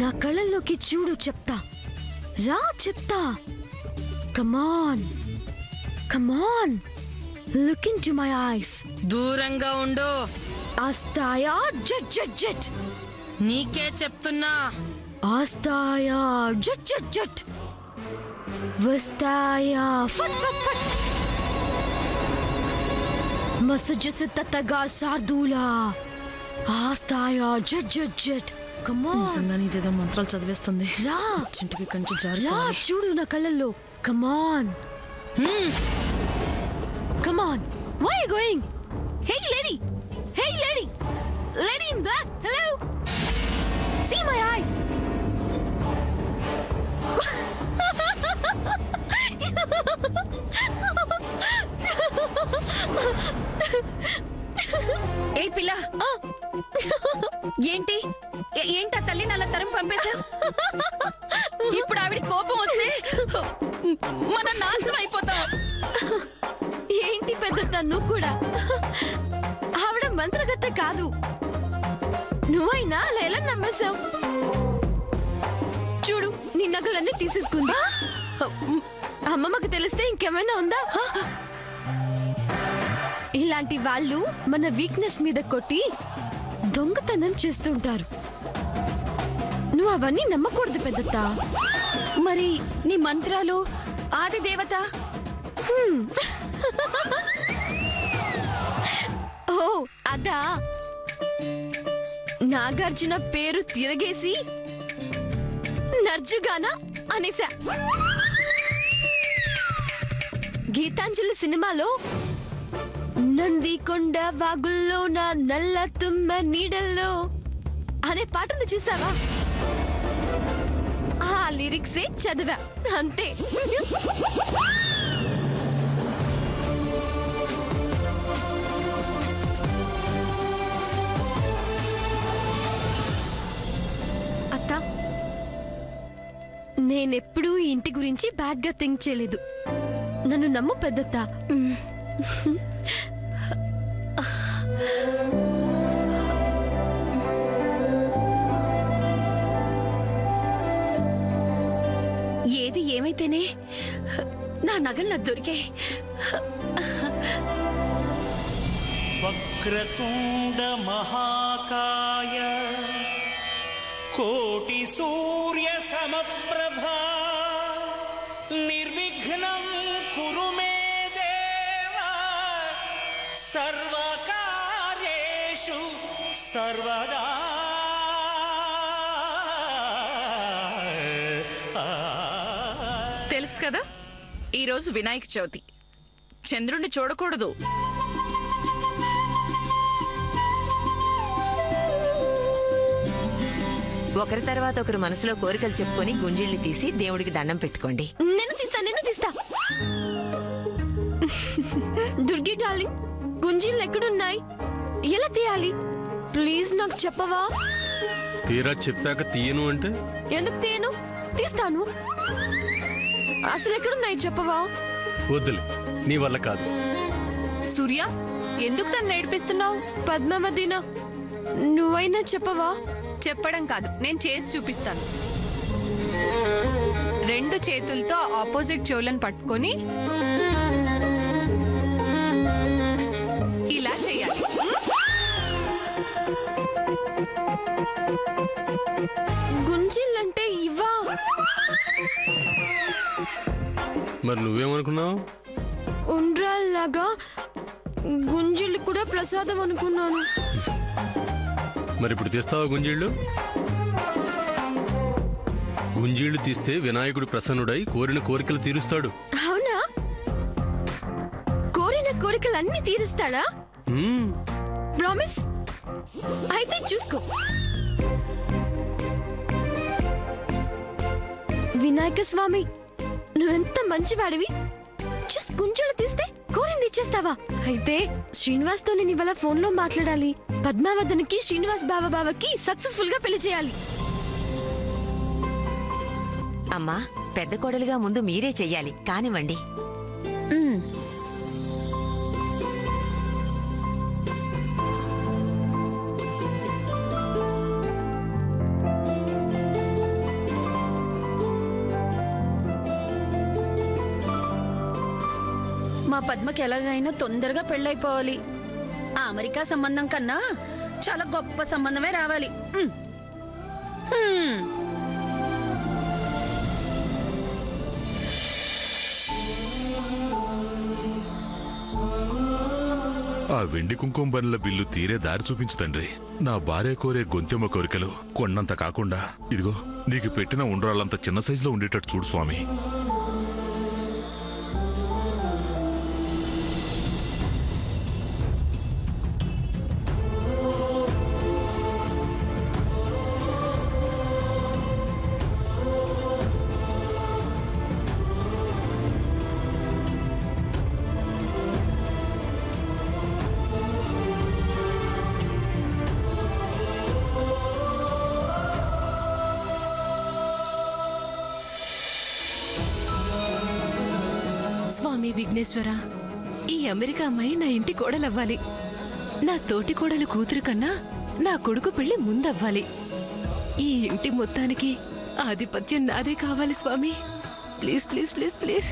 నా కళ్ళల్లోకి చూడు చెప్తా రా చెప్తా కమాన్ కమాన్ లుక్ ఇంటు మై ఐస్ దూరంగా ఉండు ఆస్తాయా జట్ జట్ జట్ నీకే చెప్తున్నా ఆస్తాయా జట్ జట్ జట్ వస్తాయా ఫట్ ఫట్ ఫట్ మసజస్ తతగా శార్దూలా ఆస్తాయా జట్ జట్ జట్ కమాన్ నిజంగా నీదేదో మంత్రాలు చదివేస్తుంది రా చింటికి కంచి జారి రా చూడు నా కళ్ళల్లో కమాన్ కమాన్ where are you going hey lady lady in black hello see my eyes ఏ పిల్ల ఏంటి ఏంటా తల్లి నల్ల తరం పంపేశా ఇప్పుడు ఆవిడ కోపం వస్తే మన నాశనం అయిపోతాం ఏంటి పెద్ద తను కూడా ఆవిడ మంత్రగత్తె కాదు నువ్వైనా అలా ఎలా నమ్మేశావు చూడు నీ నగలన్నీ తీసేసుకుందా అమ్మమ్మకు తెలిస్తే ఇంకేమైనా ఉందా ఇలాంటి వాళ్ళు మన వీక్నెస్ మీద కొట్టి దొంగతనం చేస్తుంటారు నువ్వు అవన్నీ నమ్మకూడదు పెద్దత్త మరి నీ మంత్రాలు ఆది దేవత ఓ అదా నాగార్జున పేరు తిరగేసి నర్జుగాన అనేసా గీతాంజలి సినిమాలో నందికొండ వాగుల్లో నా నల్ల తుమ్మ నీడల్లో అనే పాటను చూసావా ఆ లిరిక్సే చదివా అంతే అత్త నేనెప్పుడూ ఈ ఇంటి గురించి బ్యాడ్ గా థింక్ చేయలేదు నన్ను నమ్ము పెద్దత్త ఏది ఏమైతేనే నా నగలు నాకు దొరికాయి వక్రతుండ మహాకాయ కోటి సూర్య సమప్రభా నిర్విఘ్నం కురు మే దేవ సర్వకార్యేషు సర్వదా తెలుసు కదా ఈరోజు వినాయక చవితి చంద్రుణ్ణి చూడకూడదు ఒకరి తర్వాత ఒకరు మనసులో కోరికలు చెప్పుకొని గుంజిళ్ళని తీసి దేవుడికి దండం పెట్టుకోండి నేను తీస్తా దుర్గి డార్లింగ్ గుంజీలు ఎక్కడున్నాయి ఎలా తీయాలి ప్లీజ్ నాకు చెప్పవా తీరా చెప్పాక తీయను అంటే ఎందుకు తీయను తీస్తాను అసలు ఎక్కడున్నాయి చెప్పవా వద్దులే నీ వల్ల కాదు సూర్య ఎందుకు తను నేర్పిస్తున్నావు పద్మావతినా నువ్వైనా చెప్పవా చెప్పడం కాదు నేను చేసి చూపిస్తాను రెండు చేతులతో ఆపోజిట్ చెవులను పట్టుకొని ఇలా చేయాలి గుంజీలంటే ఇవా మరి నువ్వేమనుకున్నావు ఉండ్రాల్లాగా గుంజీలు కూడా ప్రసాదం అనుకున్నాను మరి ఇప్పుడు తీస్తావా గుంజీళ్ళు గుంజీళ్లు తీస్తే వినాయకుడు ప్రసన్నుడై కోరిన కోరికలు తీరుస్తాడు అవునా కోరిన కోరికలన్నీ తీరుస్తాడా ప్రామిస్ అయితే చూసుకో వినాయక స్వామి నువ్వెంత మంచివాడివి చూసి గుంజీలు తీస్తే కోరింది ఇచ్చేస్తావా అయితే శ్రీనివాస్ తో నేను ఇవాళ ఫోన్ లో మాట్లాడాలి పద్మావతికి శ్రీనివాస్ బావకి సక్సెస్ఫుల్ గా పెళ్లి చేయాలి అమ్మా పెద్ద కోడలుగా ముందు మీరే చెయ్యాలి కానివ్వండి మా పద్మకి ఎలాగైనా తొందరగా పెళ్ళైపోవాలి. ఆ అమెరికా సంబంధం కన్నా చాలా గొప్ప సంబంధమే రావాలి. ఆ వెండి కుంకుమ బనుల బిల్లు తీరే దారి చూపించు తండ్రి. నా భార్య కోరే గొంతెమ్మ కోరికలు కొన్నంత కాకుండా ఇదిగో నీకు పెట్టిన ఉండ్రాళ్ళంత చిన్న సైజులో ఉండేటట్టు చూడు స్వామి. స్వామి విఘ్నేశ్వర, ఈ అమెరికా అమ్మాయి నా ఇంటి కోడలవ్వాలి. నా తోటి కోడలు కూతురు కన్నా నా కొడుకు పెళ్లి ముందవ్వాలి. ఈ ఇంటి మొత్తానికి ఆధిపత్యం నాదే కావాలి స్వామి. Please please please please.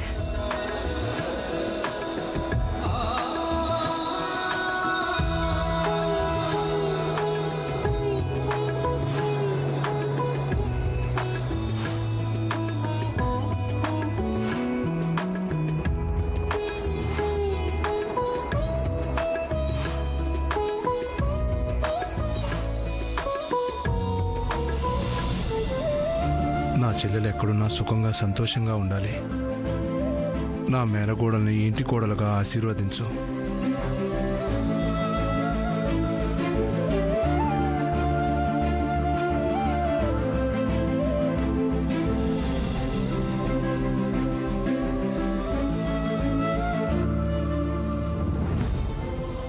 నా చెల్లెలు ఎక్కడున్నా సుఖంగా సంతోషంగా ఉండాలి. నా మేనగోడల్ని ఇంటి కోడలుగా ఆశీర్వదించు.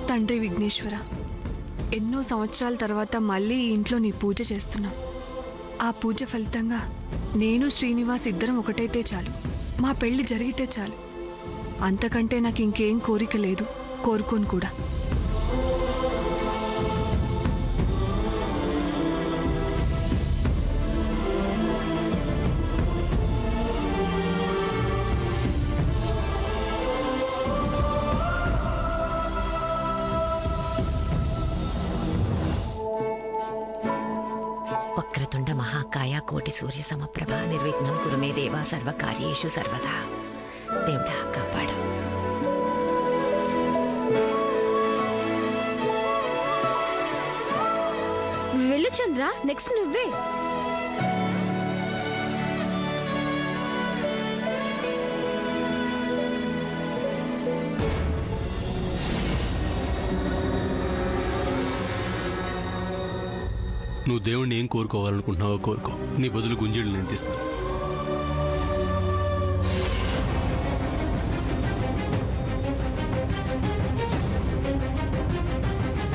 తండ్రి విఘ్నేశ్వర, ఎన్నో సంవత్సరాల తర్వాత మళ్ళీ ఈ ఇంట్లో నీ పూజ చేస్తున్నాం. ఆ పూజ ఫలితంగా నేను శ్రీనివాస్ ఇద్దరం ఒకటైతే చాలు. మా పెళ్లి జరిగితే చాలు. అంతకంటే నాకు ఇంకేం కోరిక లేదు, కోరుకోను కూడా. వక్రతుండ మహాకాయ కోటి సూర్య సమప్రభ నిర్విఘ్నం కురుమే దేవా సర్వకార్యేషు సర్వదా. దేవుడా కాపాడు. వెళ్ళు చంద్ర, నెక్స్ట్ నువ్వే. నువ్వు దేవుణ్ణి ఏం కోరుకోవాలనుకుంటున్నావో కోరుకో. నీ బదులు గుంజీళ్ళు నేను తీస్తాను.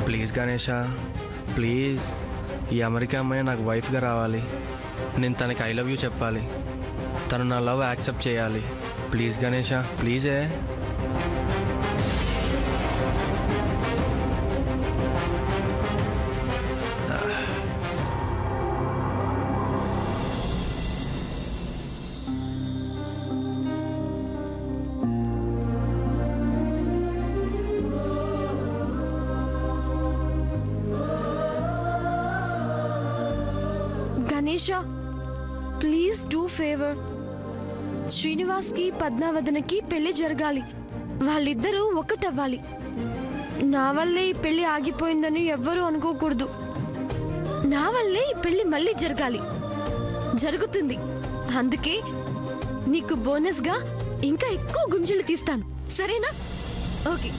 ప్లీజ్ గణేష, ప్లీజ్ ఈ అమెరికా అమ్మాయి నాకు వైఫ్గా రావాలి. నేను తనకి ఐ లవ్ యూ చెప్పాలి. తను నా లవ్ యాక్సెప్ట్ చేయాలి. ప్లీజ్ గణేష, ప్లీజే. Ganesha, please do favour. Srinivas కి పద్మావదనకి పెళ్లి జరగాలి. వాళ్ళిద్దరూ ఒక్కటవ్వాలి. నా వల్లే ఈ పెళ్లి ఆగిపోయిందని ఎవ్వరూ అనుకోకూడదు. నా వల్లే ఈ పెళ్లి మళ్ళీ జరగాలి. జరుగుతుంది. అందుకే నీకు బోనస్ గా ఇంకా ఎక్కువ గుంజలు తీస్తాను, సరేనా? ఓకే.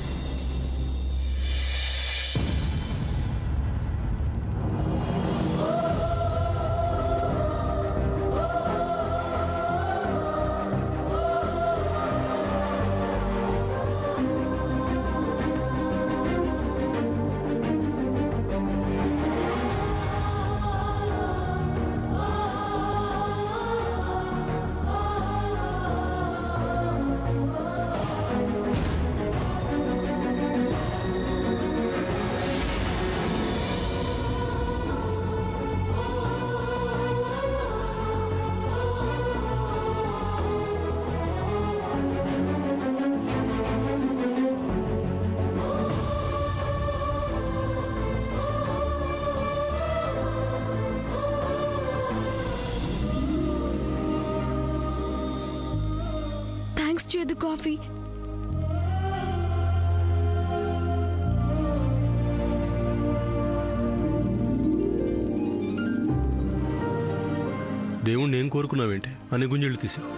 మిక్స్ చేయదు కాఫీ. దేవుణ్ణి ఏం కోరుకున్నావేంటి అని గుంజీళ్ళు తీసావు?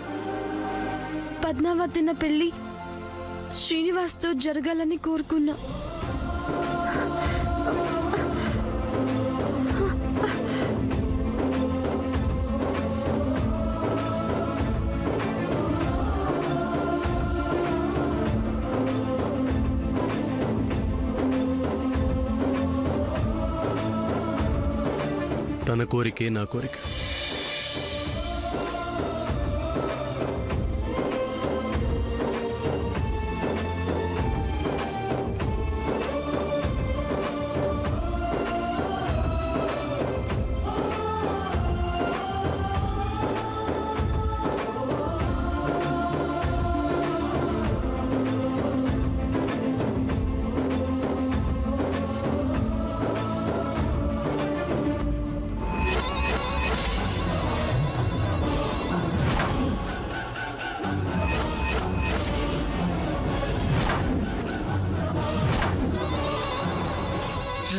పద్మావతి పెళ్లి శ్రీనివాస్తో జరగాలని కోరుకున్నా. తన కోరికే నా కోరిక.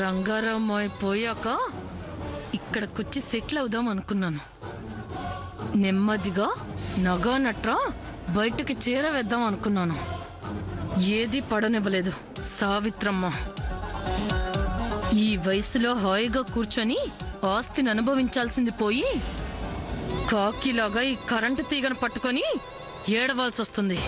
రంగారావు అయిపోయాక ఇక్కడికొచ్చి సెటిల్ అవుదాం అనుకున్నాను. నెమ్మదిగా నగా నట్రా బయటకి చేరవేద్దాం అనుకున్నాను. ఏది పడనివ్వలేదు సావిత్రమ్మ. ఈ వయసులో హాయిగా కూర్చొని ఆస్తిని అనుభవించాల్సింది పోయి కాకిలాగా ఈ కరెంటు తీగను పట్టుకొని ఏడవాల్సి వస్తుంది.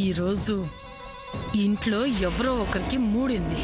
ఈరోజు ఇంట్లో ఎవరో ఒకరికి మూడింది.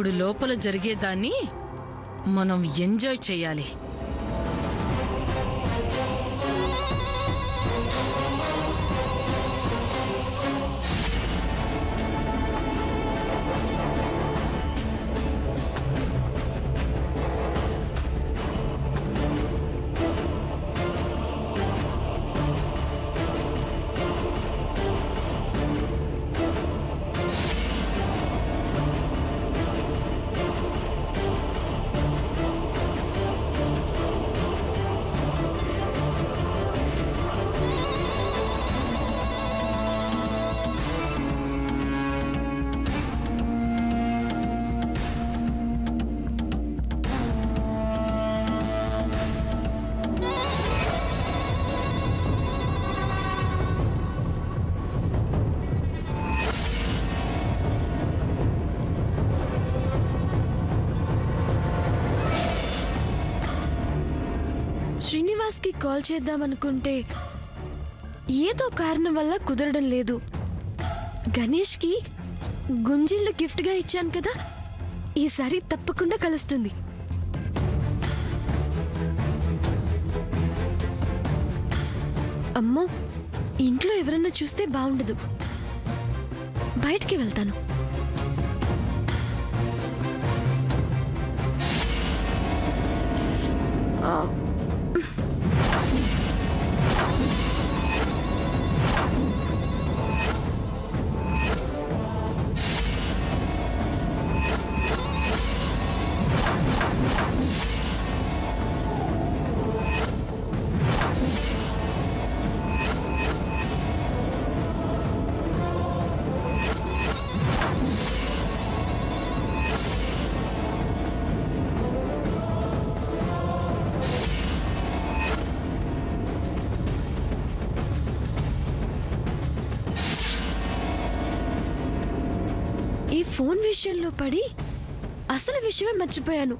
ఇప్పుడు లోపల జరిగేదాన్ని మనం ఎంజాయ్ చేయాలి. శ్రీనివాస్కి కాల్ చేద్దామనుకుంటే ఏదో కారణం వల్ల కుదరడం లేదు. గణేష్కి గుంజిళ్ళు గిఫ్ట్గా ఇచ్చాను కదా, ఈసారి తప్పకుండా కలుస్తుంది. అమ్మో, ఇంట్లో ఎవరన్నా చూస్తే బాగుండదు. బయటికి వెళ్తాను. ఈ ఫోన్ విషయంలో పడి అసలు విషయమే మర్చిపోయాను.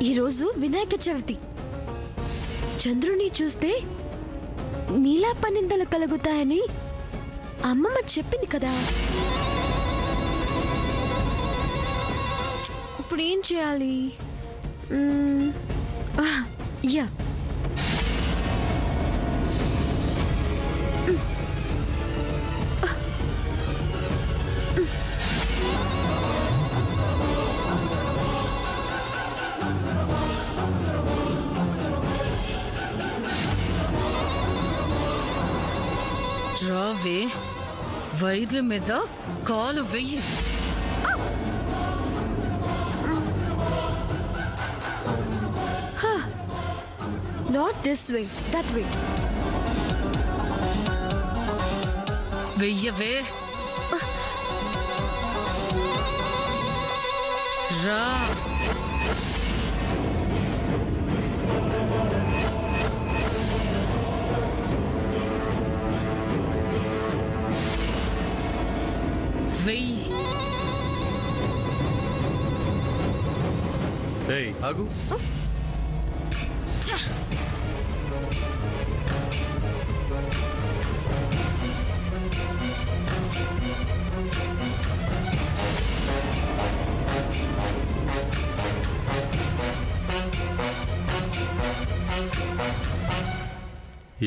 ఈరోజు వినాయక చవితి. చంద్రుని చూస్తే నీలాపనిందలు కలుగుతాయని అమ్మమ్మ చెప్పింది కదా. ఇప్పుడు ఏం చేయాలి? యా, రావే, వైర్ల మీద కాలు వెయ్యి. Not this way, that way. వెయ్యవే. రా. వెయ్యి. ఏయ్, ఆగు.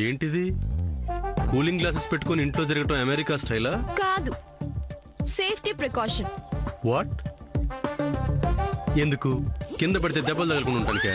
ఏంటిది? కూలింగ్ గ్లాసెస్ పెట్టుకొని ఇంట్లో తిరగటం అమెరికా స్టైలా? కాదు, సేఫ్టీ ప్రికాషన్. వాట్? ఎందుకు? కింద పడితే దెబ్బలు తగలకుండా ఉంటానికా?